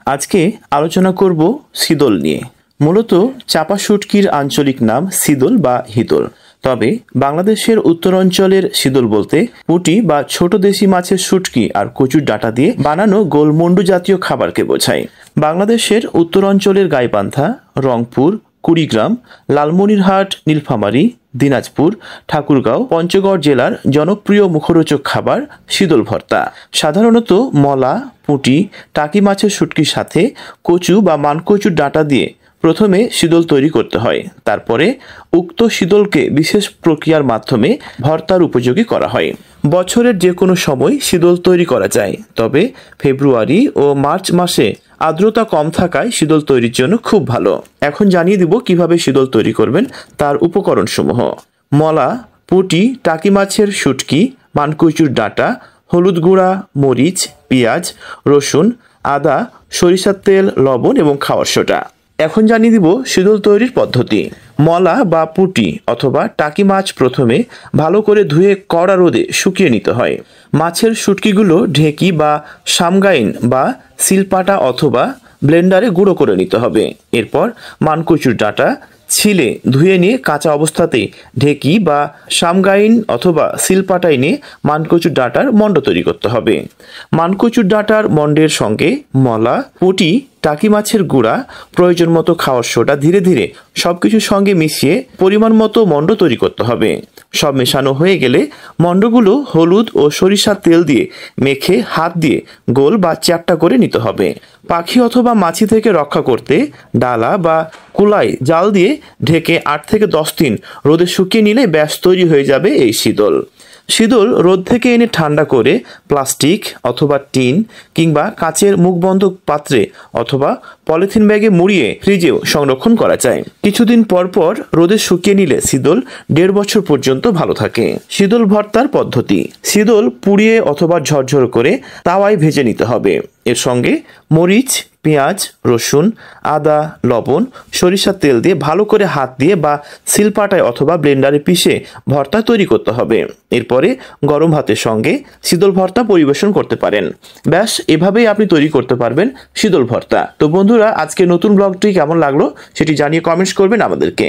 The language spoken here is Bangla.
আজকে আলোচনা করব শীদল নিয়ে। মূলত চাপা শুটকির আঞ্চলিক নাম শীদল বা হিদল। তবে বাংলাদেশের উত্তরাঞ্চলের শীদল বলতে পুঁটি বা ছোট দেশি মাছের শুটকি আর কচুর ডাঁটা দিয়ে বানানো গোলমন্ডু জাতীয় খাবারকে বোঝায়। বাংলাদেশের উত্তরাঞ্চলের গাইবান্ধা, রংপুর, কুড়িগ্রাম, লালমনিরহাট, নীলফামারী, দিনাজপুর, ঠাকুরগাঁও, পঞ্চগড় জেলার জনপ্রিয় মুখরোচক খাবার শীদল ভর্তা। সাধারণত মলা, পুঁটি, টাকি মাছের শুটকির সাথে কচু বা মানকচুর ডাঁটা দিয়ে প্রথমে শীদল তৈরি করতে হয়। তারপরে উক্ত শীদলকে বিশেষ প্রক্রিয়ার মাধ্যমে ভর্তার উপযোগী করা হয়। বছরের যে কোনো সময় শীদল তৈরি করা যায়, তবে ফেব্রুয়ারি ও মার্চ মাসে আর্দ্রতা কম থাকায় শীদল তৈরির জন্য খুব ভালো। এখন জানিয়ে দিব কিভাবে শীদল তৈরি করবেন তার উপকরণসমূহ। মলা, পুঁটি, টাকি মাছের শুটকি, মানকচুর ডাঁটা, হলুদ গুঁড়া, মরিচ, পেঁয়াজ, রসুন, আদা, সরিষার তেল, লবণ এবং খাওয়ার সোডা। এখন জানিয়ে দিব শীদল তৈরির পদ্ধতি। মলা বা পুঁটি অথবা টাকি মাছ প্রথমে ভালো করে ধুয়ে কড়া রোদে শুকিয়ে নিতে হয়। মাছের শুটকিগুলো ঢেঁকি বা সামগাইন বা শিলপাটা অথবা ব্লেন্ডারে গুঁড়ো করে নিতে হবে। এরপর মানকচুর ডাঁটা ছিলে ধুয়ে নিয়ে কাঁচা অবস্থাতেই ঢেঁকি বা সামগাইন অথবা শিলপাটায় নিয়ে মানকচুর ডাঁটার মণ্ড তৈরি করতে হবে। মানকচুর ডাঁটার মণ্ডের সঙ্গে মলা, পুঁটি, টাকি মাছের গুঁড়া, প্রয়োজন মতো খাওয়ার সোডা ধীরে ধীরে সবকিছুর সঙ্গে মিশিয়ে পরিমাণ মতো মণ্ড তৈরি করতে হবে। সব মেশানো হয়ে গেলে মণ্ডগুলো হলুদ ও সরিষার তেল দিয়ে মেখে হাত দিয়ে গোল বা চ্যাপ্টা করে নিতে হবে। পাখি অথবা মাছি থেকে রক্ষা করতে ডালা বা কুলায় জাল দিয়ে ঢেকে 8 থেকে 10 দিন রোদে শুকিয়ে নিলে ব্যাস তৈরি হয়ে যাবে এই শীদল। শীদল রোদ থেকে এনে ঠান্ডা করে প্লাস্টিক অথবা টিন কিংবা কাচের মুখবন্ধ পাত্রে অথবা পলিথিন ব্যাগে মুড়িয়ে ফ্রিজেও সংরক্ষণ করা যায়। কিছুদিন পর পর রোদে শুকিয়ে নিলে শীদল 1.5 বছর পর্যন্ত ভালো থাকে। শীদল ভর্তার পদ্ধতি। শীদল পুড়িয়ে অথবা ঝরঝর করে তাওয়ায় ভেজে নিতে হবে। এর সঙ্গে মরিচ, পেঁয়াজ, রসুন, আদা, লবণ, সরিষার তেল দিয়ে ভালো করে হাত দিয়ে বা শিলপাটায় অথবা ব্লেন্ডারে পিষে ভর্তা তৈরি করতে হবে। এরপরে গরম ভাতের সঙ্গে শীদল ভর্তা পরিবেশন করতে পারেন। ব্যাস এভাবেই আপনি তৈরি করতে পারবেন শীদল ভর্তা। তো বন্ধুরা, আজকে নতুন ব্লগটি কেমন লাগলো সেটি জানিয়ে কমেন্টস করবেন আমাদেরকে।